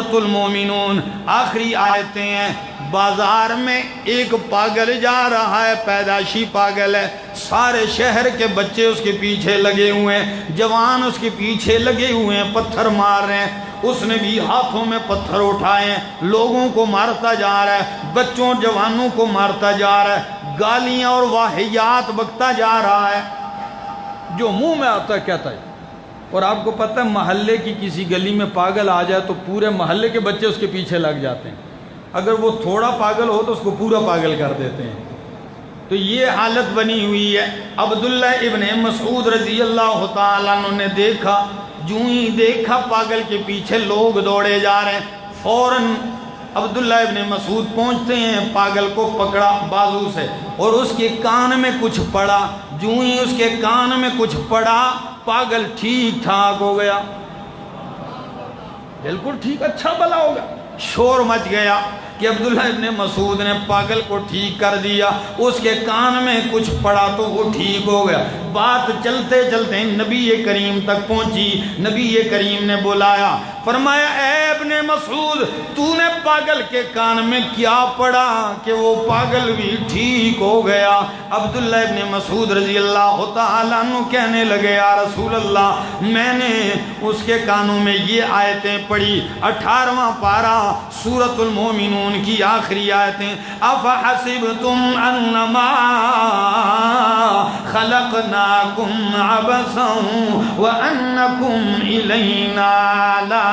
سورۃ المومنون آخری آیتیں ہیں۔ بازار میں ایک پاگل جا رہا ہے، پیدائشی پاگل ہے، سارے شہر کے بچے اس کے پیچھے لگے ہوئے ہیں، جوان اس کے پیچھے لگے ہوئے ہیں، پتھر مار رہے ہیں، اس نے بھی ہاتھوں میں پتھر اٹھائے ہیں، لوگوں کو مارتا جا رہا ہے، بچوں جوانوں کو مارتا جا رہا ہے، گالیاں اور واہیات بکتا جا رہا ہے، جو منہ میں آتا ہے کہتا ہے۔ اور آپ کو پتہ ہے محلے کی کسی گلی میں پاگل آ جائے تو پورے محلے کے بچے اس کے پیچھے لگ جاتے ہیں، اگر وہ تھوڑا پاگل ہو تو اس کو پورا پاگل کر دیتے ہیں۔ تو یہ حالت بنی ہوئی ہے۔ عبداللہ ابن مسعود رضی اللہ تعالیٰ عنہ نے دیکھا، جو ہی دیکھا پاگل کے پیچھے لوگ دوڑے جا رہے ہیں، فوراً عبداللہ ابن مسعود پہنچتے ہیں، پاگل کو پکڑا بازو سے اور اس کے کان میں کچھ پڑا، جو ہی اس کے کان میں کچھ پڑا پاگل ٹھیک ٹھاک ہو گیا، بالکل ٹھیک، اچھا بھلا ہوگا۔ شور مچ گیا کہ عبداللہ ابن مسعود نے پاگل کو ٹھیک کر دیا، اس کے کان میں کچھ پڑا تو وہ ٹھیک ہو گیا۔ بات چلتے چلتے نبی کریم تک پہنچی، نبی کریم نے بلایا، فرمایا اے ابن مسعود تو نے پاگل کے کان میں کیا پڑا کہ وہ پاگل بھی ٹھیک ہو گیا؟ عبداللہ ابن مسعود رضی اللہ تعالیٰ عنہ کہنے لگے یا رسول اللہ، میں نے اس کے کانوں میں یہ آیتیں پڑھی، 18واں پارہ سورۃ المومنون کی آخری آیتیں، افحسبتم انما خلقناکم عبثا وانکم الینا لا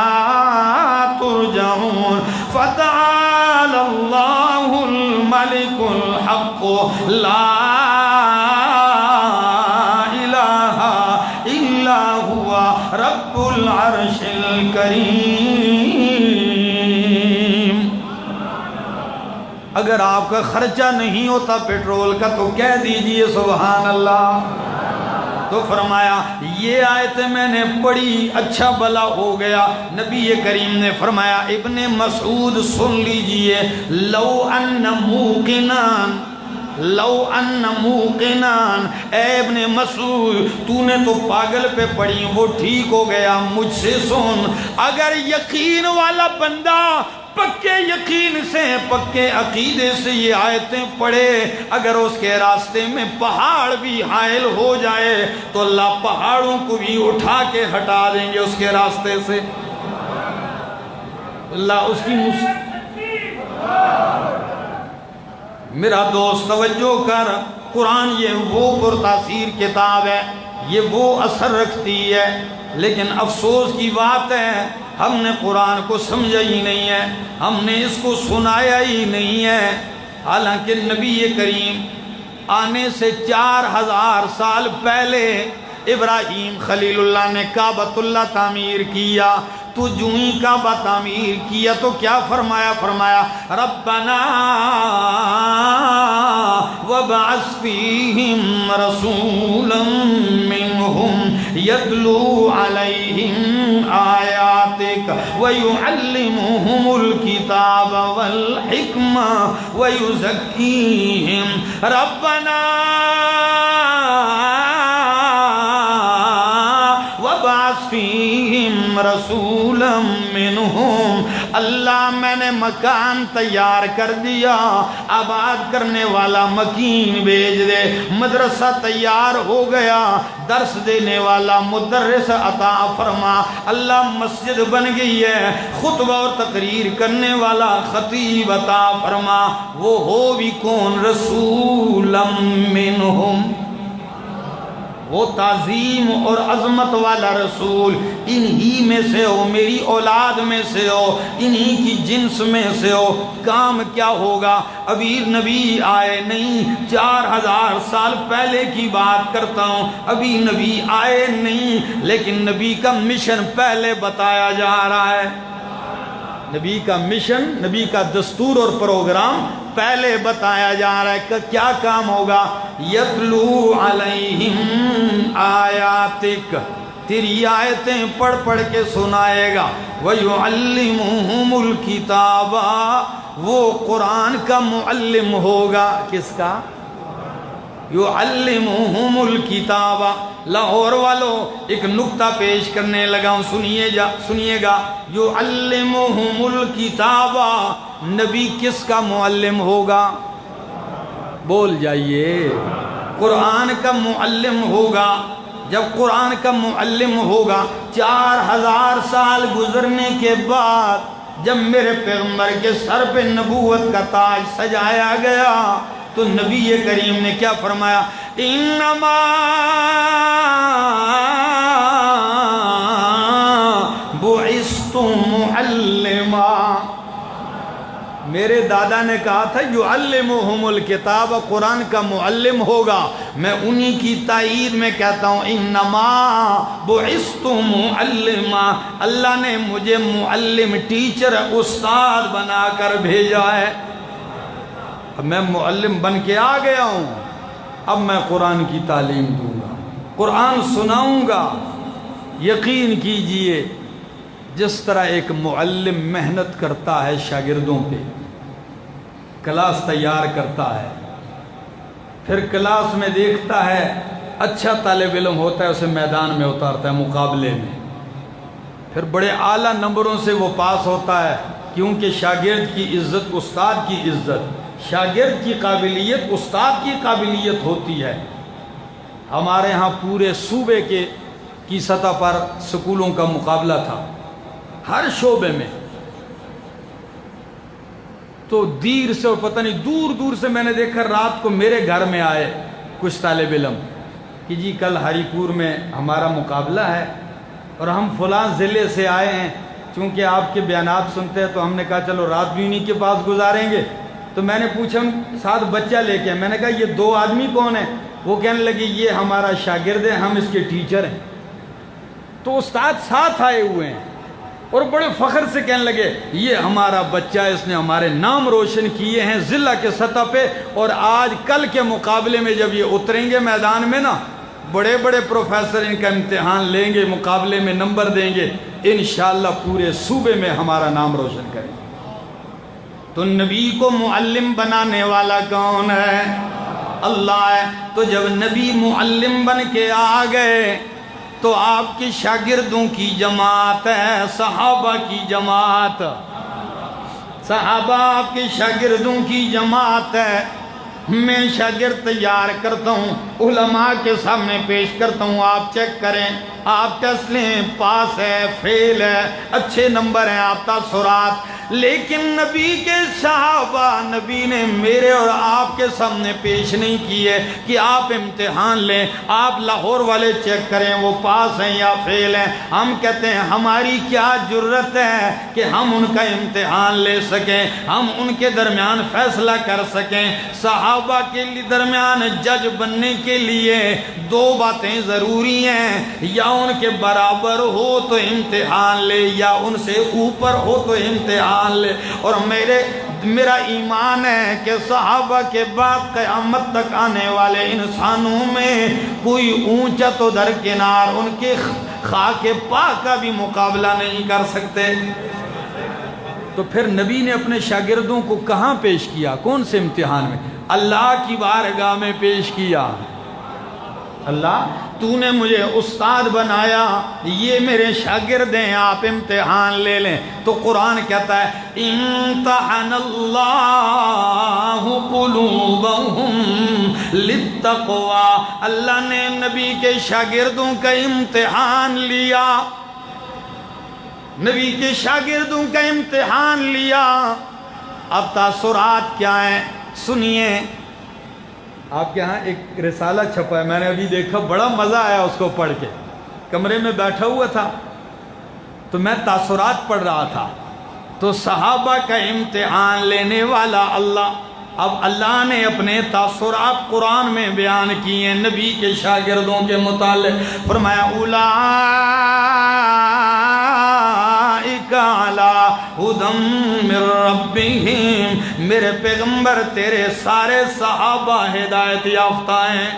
ترجعون فتعالى اللہ الملک الحق لا الہ الا هو رب العرش الکریم۔ اگر آپ کا خرچہ نہیں ہوتا پیٹرول کا تو کہہ دیجئے سبحان اللہ۔ تو فرمایا یہ آیت میں نے پڑھی، اچھا بھلا ہو گیا۔ نبی کریم نے فرمایا ابن مسعود سن لیجئے، لو ان موقنان، اے ابن مسعود تو نے تو پاگل پہ پڑھی وہ ٹھیک ہو گیا، مجھ سے سن، اگر یقین والا بندہ پکے یقین سے پکے عقیدے سے یہ آیتیں پڑھے، اگر اس کے راستے میں پہاڑ بھی حائل ہو جائے تو اللہ پہاڑوں کو بھی اٹھا کے ہٹا دیں گے اس کے راستے سے، اللہ اس کی میرا دوست توجہ کر، قرآن یہ وہ پرتاثیر کتاب ہے، یہ وہ اثر رکھتی ہے، لیکن افسوس کی بات ہے ہم نے قرآن کو سمجھا ہی نہیں ہے، ہم نے اس کو سنایا ہی نہیں ہے۔ حالانکہ نبی کریم آنے سے 4000 سال پہلے ابراہیم خلیل اللہ نے کعبۃ اللہ تعمیر کیا، تو جو ہی کعبہ تعمیر کیا تو کیا فرمایا؟ فرمایا ربنا وابعث فیہم رسولا منہم یتلو علیہم آیاتک ویعلمہم الکتاب والحکمہ ویزکیہم ربنا وابعث فیہم رسولا منہم، اللہ میں نے مکان تیار کر دیا، آباد کرنے والا مکین بھیج دے، مدرسہ تیار ہو گیا، درس دینے والا مدرس عطا فرما، اللہ مسجد بن گئی ہے، خطبہ اور تقریر کرنے والا خطیب عطا فرما، وہ ہو بھی کون؟ رسولا منہم، وہ تعظیم اور عظمت والا رسول، انہی میں سے ہو، میری اولاد میں سے ہو، انہی کی جنس میں سے ہو۔ کام کیا ہوگا؟ ابھی نبی آئے نہیں، 4000 سال پہلے کی بات کرتا ہوں، ابھی نبی آئے نہیں، لیکن نبی کا مشن پہلے بتایا جا رہا ہے، نبی کا مشن، نبی کا دستور اور پروگرام پہلے بتایا جا رہا ہے کہ کیا کام ہوگا؟ یتلو علیہم آیاتک، تیری آیتیں پڑھ پڑھ کے سنائے گا، وَيُعَلِّمُهُمُ الْكِتَابَ، وہ قرآن کا معلم ہوگا، کس کا؟ یعلمہم الکتاب، لاہور والوں ایک نکتہ پیش کرنے لگا ہوں، سنیے گا۔ یعلمہم الکتاب، نبی کس کا معلم ہوگا؟ بول جائیے، قرآن کا معلم ہوگا۔ جب قرآن کا معلم ہوگا، 4000 سال گزرنے کے بعد جب میرے پیغمبر کے سر پہ نبوت کا تاج سجایا گیا تو نبی کریم نے کیا فرمایا؟ انما بعثت معلما۔ میرے دادا نے کہا تھا یعلمہم الکتاب، قرآن کا معلم ہوگا، میں انہی کی تائید میں کہتا ہوں انما بعثت معلما، اللہ نے مجھے معلم، ٹیچر، استاد بنا کر بھیجا ہے۔ اب میں معلم بن کے آ گیا ہوں، اب میں قرآن کی تعلیم دوں گا، قرآن سناؤں گا۔ یقین کیجئے جس طرح ایک معلم محنت کرتا ہے شاگردوں پہ، کلاس تیار کرتا ہے، پھر کلاس میں دیکھتا ہے اچھا طالب علم ہوتا ہے، اسے میدان میں اتارتا ہے مقابلے میں، پھر بڑے اعلیٰ نمبروں سے وہ پاس ہوتا ہے، کیونکہ شاگرد کی عزت استاد کی عزت، شاگرد کی قابلیت استاد کی قابلیت ہوتی ہے۔ ہمارے ہاں پورے صوبے کی سطح پر سکولوں کا مقابلہ تھا، ہر شعبے میں، تو دیر سے اور پتہ نہیں دور دور سے میں نے دیکھا، رات کو میرے گھر میں آئے کچھ طالب علم کہ جی کل ہری پور میں ہمارا مقابلہ ہے اور ہم فلاں ضلع سے آئے ہیں، چونکہ آپ کے بیانات سنتے ہیں تو ہم نے کہا چلو رات بھی انہی کے پاس گزاریں گے۔ تو میں نے پوچھا ساتھ بچہ لے کے، میں نے کہا یہ 2 آدمی کون ہیں؟ وہ کہنے لگے یہ ہمارا شاگرد ہے، ہم اس کے ٹیچر ہیں۔ تو استاد ساتھ آئے ہوئے ہیں اور بڑے فخر سے کہنے لگے یہ ہمارا بچہ ہے، اس نے ہمارے نام روشن کیے ہیں ضلع کے سطح پہ، اور آج کل کے مقابلے میں جب یہ اتریں گے میدان میں نا، بڑے بڑے پروفیسر ان کا امتحان لیں گے، مقابلے میں نمبر دیں گے، انشاءاللہ پورے صوبے میں ہمارا نام روشن کریں گے۔ تو نبی کو معلم بنانے والا کون ہے؟ اللہ ہے۔ تو جب نبی معلم بن کے آ گئے تو آپ کے شاگردوں کی جماعت ہے، صحابہ کی جماعت، صحابہ آپ کے شاگردوں کی جماعت ہے۔ میں شاگرد تیار کرتا ہوں، علماء کے سامنے پیش کرتا ہوں، آپ چیک کریں، آپ ٹیسٹ لیں، پاس ہے، فیل ہے، اچھے نمبر ہیں، آپ تاثرات۔ لیکن نبی کے صحابہ، نبی نے میرے اور آپ کے سامنے پیش نہیں کیے کہ آپ امتحان لیں، آپ لاہور والے چیک کریں وہ پاس ہیں یا فیل ہیں۔ ہم کہتے ہیں ہماری کیا جرت ہے کہ ہم ان کا امتحان لے سکیں، ہم ان کے درمیان فیصلہ کر سکیں۔ صحابہ کے درمیان جج بننے کے لیے 2 باتیں ضروری ہیں، یا ان کے برابر ہو تو امتحان لے، یا ان سے اوپر ہو تو امتحان لے۔ اور میرا ایمان ہے کہ صحابہ کے بعد قیامت تک آنے والے انسانوں میں کوئی اونچا تو درکنار ان کے خاک پاک کا بھی مقابلہ نہیں کر سکتے۔ تو پھر نبی نے اپنے شاگردوں کو کہاں پیش کیا؟ کون سے امتحان میں؟ اللہ کی بارگاہ میں پیش کیا۔ اللہ تو نے مجھے استاد بنایا، یہ میرے شاگرد ہیں، آپ امتحان لے لیں۔ تو قرآن کہتا ہے امتحن اللہ قلوبہم للتقوی، اللہ نے نبی کے شاگردوں کا امتحان لیا، نبی کے شاگردوں کا امتحان لیا۔ اب تاثرات کیا ہیں سنیے۔ آپ کے ہاں ایک رسالہ چھپا ہے، میں نے ابھی دیکھا، بڑا مزہ آیا اس کو پڑھ کے، کمرے میں بیٹھا ہوا تھا تو میں تاثرات پڑھ رہا تھا، تو صحابہ کا امتحان لینے والا اللہ۔ اب اللہ نے اپنے تاثرات قرآن میں بیان کیے ہیں نبی کے شاگردوں کے متعلق، فرمایا اولئک علی ھدی من ربہم، میرے پیغمبر تیرے سارے صحابہ ہدایت یافتہ ہیں۔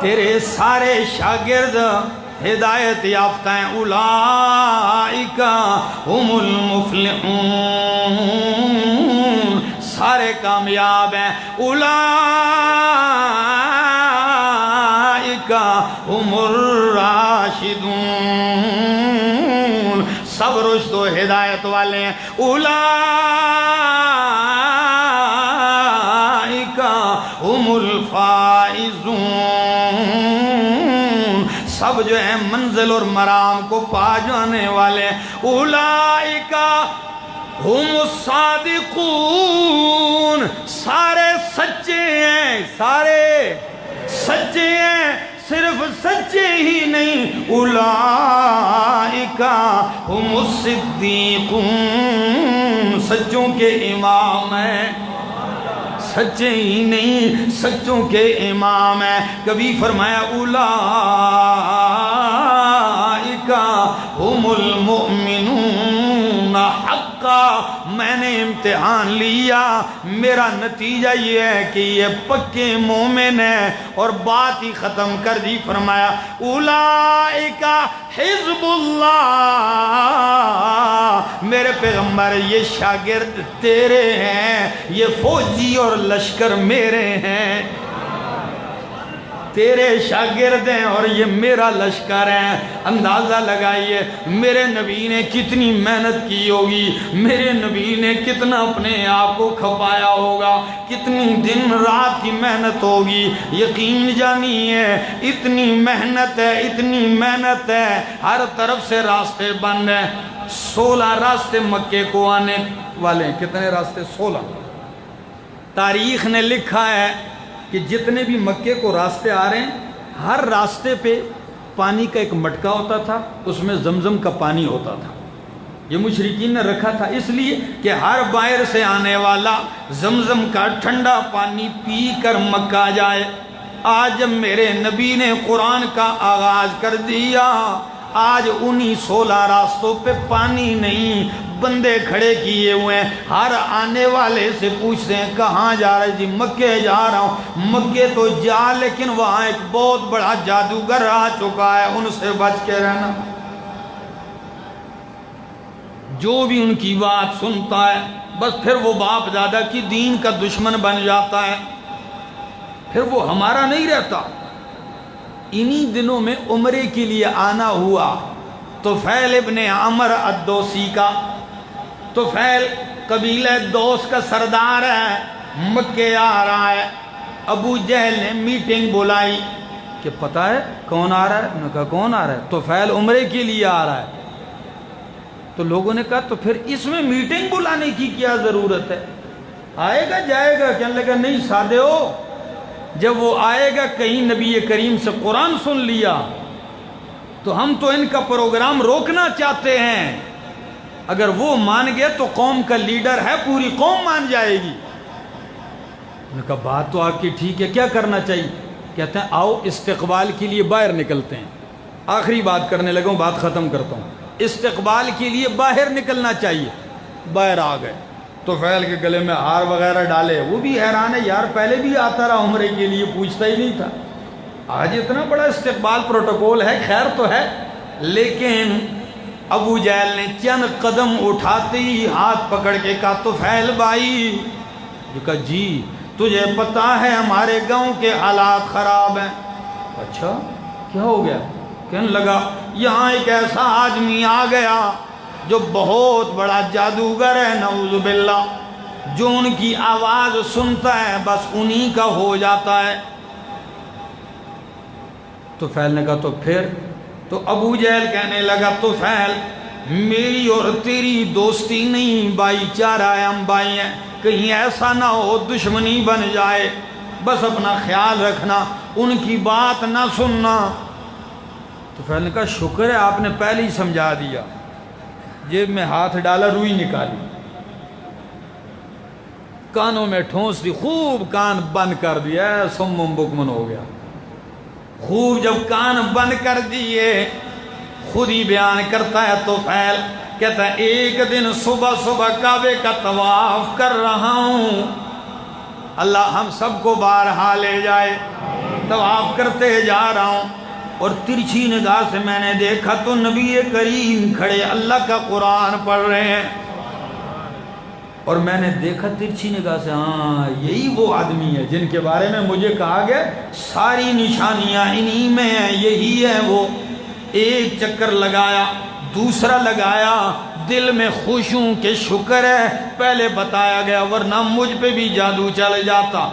تیرے سارے شاگرد ہدایت یافتہ ہیں، اولئک هم المفلحون، سارے کامیاب ہیں، اولئک هم الراشدون، سب رشد و ہدایت والے ہیں، اولئک هم الفائزون، سب جو ہیں منزل اور مرام کو پا جانے والے ہیں، اولئک ہم الصادقون، سارے سچے ہیں، سارے سچے ہیں، صرف سچے ہی نہیں، اولئک ہم الصدیقون، سچوں کے امام ہیں، سچے ہی نہیں سچوں کے امام ہیں۔ کبھی فرمایا اولئک هم المؤمنون حقا، میں نے امتحان لیا، میرا نتیجہ یہ ہے کہ یہ پکے مومن ہیں، اور بات ہی ختم کر دی، فرمایا اولئک حزب اللہ، میرے پیغمبر یہ شاگرد تیرے ہیں، یہ فوجی اور لشکر میرے ہیں، تیرے شاگرد ہیں اور یہ میرا لشکر ہے۔ اندازہ لگائیے میرے نبی نے کتنی محنت کی ہوگی، میرے نبی نے کتنا اپنے آپ کو کھپایا ہوگا، کتنی دن رات کی محنت ہوگی، یقین جانیے اتنی محنت ہے، اتنی محنت ہے، ہر طرف سے راستے بند ہیں، 16 راستے مکے کو آنے والے ہیں۔ کتنے راستے؟ 16۔ تاریخ نے لکھا ہے کہ جتنے بھی مکے کو راستے آ رہے ہیں، ہر راستے پہ پانی کا ایک مٹکا ہوتا تھا، اس میں زمزم کا پانی ہوتا تھا، یہ مشرکین نے رکھا تھا اس لیے کہ ہر باہر سے آنے والا زمزم کا ٹھنڈا پانی پی کر مکہ جائے۔ آج جب میرے نبی نے قرآن کا آغاز کر دیا، آج انہی 16 راستوں پہ پانی نہیں، بندے کھڑے کیے ہوئے ہیں، ہر آنے والے سے پوچھتے ہیں کہاں جا رہے؟ جی مکے جا رہا ہوں۔ مکے تو جا، لیکن وہاں ایک بہت بڑا جادوگر آ چکا ہے، ان سے بچ کے رہنا۔ جو بھی ان کی بات سنتا ہے بس پھر وہ باپ دادا کی دین کا دشمن بن جاتا ہے، پھر وہ ہمارا نہیں رہتا۔ انہی دنوں میں عمرے کے لیے آنا ہوا طفیل ابن عمر الدوسی کا۔ طفیل قبیلہ دوس کا سردار ہے، مکے آ رہا ہے۔ ابو جہل نے میٹنگ بلائی کہ پتہ ہے کون آ رہا ہے؟ انہوں نے کہا کون آ رہا ہے؟ طفیل عمرے کے لیے آ رہا ہے۔ تو لوگوں نے کہا تو پھر اس میں میٹنگ بلانے کی کیا ضرورت ہے؟ آئے گا جائے گا؟ کہنے لگا نہیں سادے ہو، جب وہ آئے گا کہیں نبی کریم سے قرآن سن لیا تو ہم تو ان کا پروگرام روکنا چاہتے ہیں، اگر وہ مان گئے تو قوم کا لیڈر ہے، پوری قوم مان جائے گی۔ انہوں نے کہا بات تو آپ کی ٹھیک ہے، کیا کرنا چاہیے؟ کہتے ہیں آؤ استقبال کے لیے باہر نکلتے ہیں۔ آخری بات کرنے لگا ہوں، بات ختم کرتا ہوں۔ استقبال کے لیے باہر نکلنا چاہیے۔ باہر آ گئے، طفیل کے گلے میں ہار وغیرہ ڈالے، وہ بھی حیران ہے، یار پہلے بھی آتا رہا عمرے کے لیے، پوچھتا ہی نہیں تھا، آج اتنا بڑا استقبال پروٹوکول ہے، خیر تو ہے۔ لیکن ابو جہل نے چند قدم اٹھاتے ہی ہاتھ پکڑ کے کہا طفیل بھائی، جو کہا جی تجھے پتا ہے ہمارے گاؤں کے حالات خراب ہیں۔ اچھا کیا ہو گیا؟ کہنے لگا یہاں ایک ایسا آدمی آ گیا جو بہت بڑا جادوگر ہے، نعوذ باللہ، جو ان کی آواز سنتا ہے بس انہی کا ہو جاتا ہے۔ طفیل نے کہا تو پھر؟ تو ابو جہل کہنے لگا طفیل میری اور تیری دوستی نہیں، بھائی چارہ ہے، ہم بھائی ہیں، کہیں ایسا نہ ہو دشمنی بن جائے، بس اپنا خیال رکھنا، ان کی بات نہ سننا۔ طفیل نے کہا شکر ہے آپ نے پہلے ہی سمجھا دیا۔ جیب میں ہاتھ ڈالا، روئی نکالی، کانوں میں ٹھونس دی، خوب کان بند کر دیا، سمم بکمن ہو گیا۔ خوب جب کان بند کر دیے، خود ہی بیان کرتا ہے طفیل، کہتا ہے ایک دن صبح صبح کعبے کا طواف کر رہا ہوں، اللہ ہم سب کو بارہا لے جائے، طواف کرتے جا رہا ہوں، اور ترچھی نگاہ سے میں نے دیکھا تو نبی کریم کھڑے اللہ کا قرآن پڑھ رہے ہیں، اور میں نے دیکھا ترچھی نگاہ سے ہاں یہی وہ آدمی ہے جن کے بارے میں مجھے کہا گیا ساری نشانیاں انہی میں ہیں، یہی ہے وہ۔ ایک چکر لگایا، دوسرا لگایا، دل میں خوش ہوں کہ شکر ہے پہلے بتایا گیا ورنہ مجھ پہ بھی جادو چل جاتا۔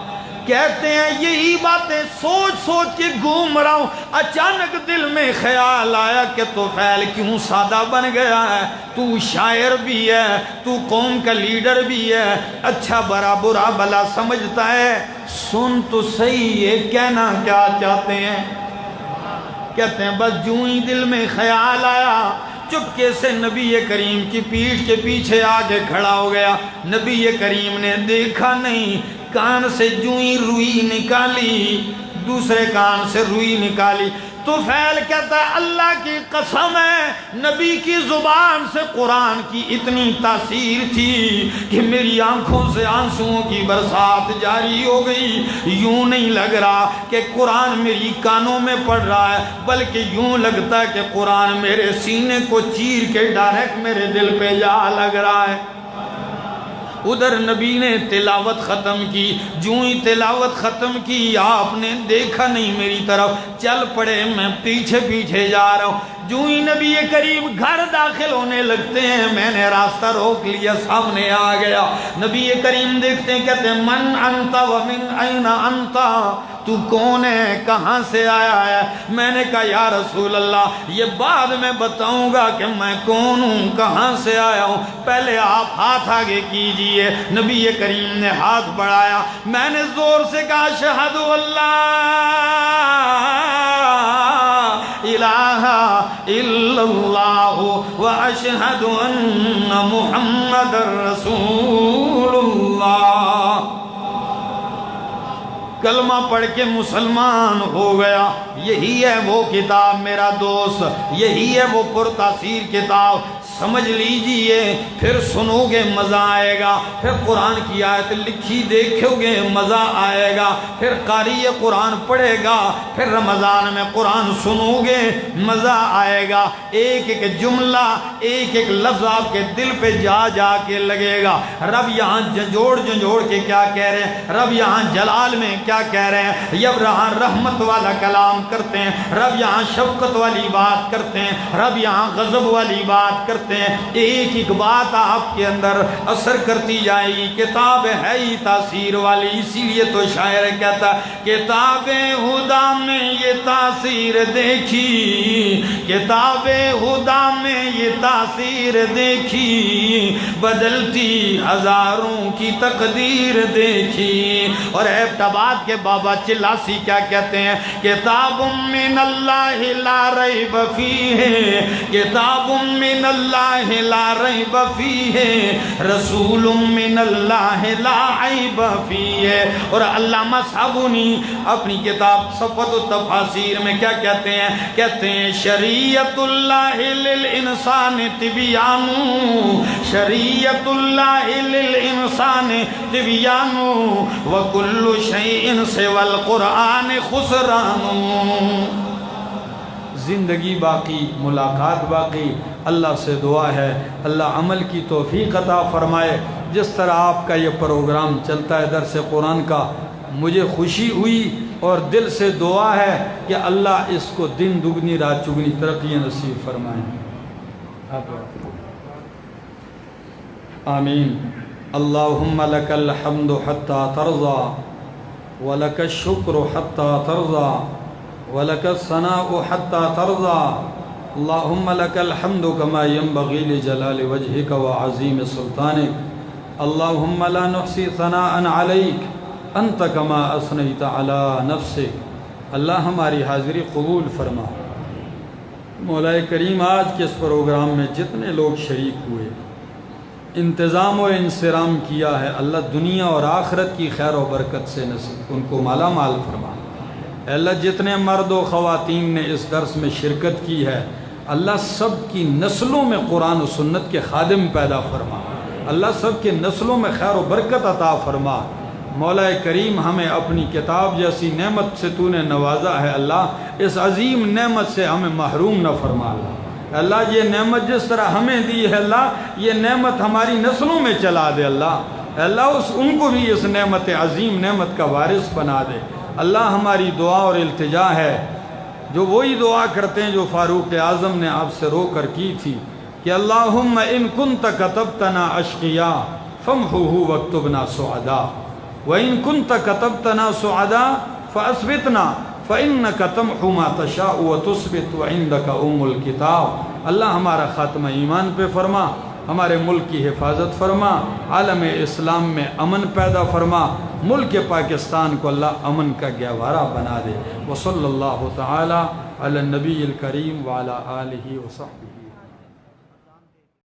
کہتے ہیں یہی باتیں سوچ سوچ کے گھوم رہا ہوں، اچانک دل میں خیال آیا کہ طفیل کیوں سادہ بن گیا ہے، تو شاعر بھی ہے، تو قوم کا لیڈر بھی ہے، اچھا برا برا بھلا سمجھتا ہے، سن تو صحیح یہ کہنا کیا چاہتے ہیں۔ کہتے ہیں بس جوں ہی دل میں خیال آیا چپکے سے نبی کریم کی پیٹھ کے پیچھے آگے کھڑا ہو گیا۔ نبی کریم نے دیکھا نہیں، کان سے جوں ہی روئی نکالی، دوسرے کان سے روئی نکالی۔ طفیل کہتا ہے اللہ کی قسم ہے نبی کی زبان سے قرآن کی اتنی تاثیر تھی کہ میری آنکھوں سے آنسوؤں کی برسات جاری ہو گئی۔ یوں نہیں لگ رہا کہ قرآن میری کانوں میں پڑ رہا ہے، بلکہ یوں لگتا ہے کہ قرآن میرے سینے کو چیر کے ڈائریکٹ میرے دل پہ جا لگ رہا ہے۔ ادھر نبی نے تلاوت ختم کی، جوں ہی تلاوت ختم کی آپ نے دیکھا نہیں میری طرف، چل پڑے، میں پیچھے پیچھے جا رہا ہوں۔ جوں ہی نبی کریم گھر داخل ہونے لگتے ہیں میں نے راستہ روک لیا، سامنے آ گیا۔ نبی کریم دیکھتے ہیں، کہتے ہیں من انت ومن این انت، تو کون ہے، کہاں سے آیا ہے؟ میں نے کہا یا رسول اللہ یہ بعد میں بتاؤں گا کہ میں کون ہوں، کہاں سے آیا ہوں، پہلے آپ ہاتھ آگے کیجئے۔ نبی کریم نے ہاتھ بڑھایا، میں نے زور سے کہا اشہد اللہ الہ الا اللہ واشہد ان محمد رسول اللہ۔ کلمہ پڑھ کے مسلمان ہو گیا۔ یہی ہے وہ کتاب میرا دوست، یہی ہے وہ پرتاثیر کتاب، سمجھ لیجئے، پھر سنو گے مزہ آئے گا، پھر قرآن کی آیت لکھی دیکھو گے مزہ آئے گا، پھر قاری قرآن پڑھے گا، پھر رمضان میں قرآن سنو گے مزہ آئے گا۔ ایک ایک جملہ، ایک ایک لفظ آپ کے دل پہ جا جا کے لگے گا۔ رب یہاں جھنجھوڑ کے کیا کہہ رہے ہیں، رب یہاں جلال میں کیا کہہ رہے ہیں، جب یہاں رحمت والا کلام کرتے ہیں، رب یہاں شفقت والی بات کرتے ہیں، رب یہاں غضب والی بات کرتے ہیں، ایک ایک بات آپ کے اندر اثر کرتی جائے گی۔ کتاب ہے ہی تاثیر والی، اسی لیے تو شاعر کہتا کتاب خدا میں یہ تاثیر دیکھی، کتاب خدا میں یہ تاثیر دیکھی، بدلتی ہزاروں کی تقدیر دیکھی۔ اور ایبٹ آباد کے بابا چلاسی کیا کہتے ہیں، کتاب من اللہ لا ریب فیہ، کتاب من اللہ لا ریب فیہ، رسول من اللہ لا عیب فیہ۔ اور علامہ صابونی اپنی کتاب صفوۃ التفاسیر میں کیا کہتے ہیں، کہتے ہیں شریعت اللہ للانسان تبیان، شریعت اللہ للانسان تبیان، وکل شیء سوی القرآن خسران۔ زندگی باقی، ملاقات باقی۔ اللہ سے دعا ہے اللہ عمل کی توفیق عطا فرمائے۔ جس طرح آپ کا یہ پروگرام چلتا ہے درس قرآن کا، مجھے خوشی ہوئی اور دل سے دعا ہے کہ اللہ اس کو دن دگنی رات چگنی ترقی نصیب فرمائے، آمین۔ اللہم لک الحمد حتی ترضا ولک الشکر حتی ترضا ولک الثناء حتی ترضا، اللہم لک الحمد کما ینبغی لجلال وجہک وعظیم سلطانک، اللہم لا نحصی ثناء علیک انت کما اثنیت علی نفسک۔ اللہ ہماری حاضری قبول فرما۔ مولا کریم آج کے اس پروگرام میں جتنے لوگ شریک ہوئے، انتظام و انصرام کیا ہے، اللہ دنیا اور آخرت کی خیر و برکت سے نصیب ان کو مالا مال فرما۔ اے اللہ جتنے مرد و خواتین نے اس درس میں شرکت کی ہے، اللہ سب کی نسلوں میں قرآن و سنت کے خادم پیدا فرما، اللہ سب کے نسلوں میں خیر و برکت عطا فرما۔ مولا کریم ہمیں اپنی کتاب جیسی نعمت سے تو نے نوازا ہے اللہ، اس عظیم نعمت سے ہمیں محروم نہ فرما اللہ۔ اللہ یہ نعمت جس طرح ہمیں دی ہے اللہ، یہ نعمت ہماری نسلوں میں چلا دے اللہ۔ اللہ ان کو بھی اس نعمت عظیم نعمت کا وارث بنا دے اللہ۔ ہماری دعا اور التجا ہے جو وہی دعا کرتے ہیں جو فاروق اعظم نے آپ سے رو کر کی تھی کہ اللہم ان کنت کتبتنا اشقیا فامحوہ واکتبنا سعدا، وَإِن كُنْتَ كَتَبْتَنَا سُعَدَا فَأَثْبِتْنَا فَإِنَّكَ تَمْحُو مَا تَشَاءُ وَتُثْبِتُ وَعِندَكَ أُمُّ الْكِتَابِ۔ اللہ ہمارا خاتمہ ایمان پہ فرما، ہمارے ملک کی حفاظت فرما، عالم اسلام میں امن پیدا فرما، ملک پاکستان کو اللہ امن کا گہوارہ بنا دے۔ وصلی اللہ تعالی علی النبی الکریم وعلی آلہ وصحبہ۔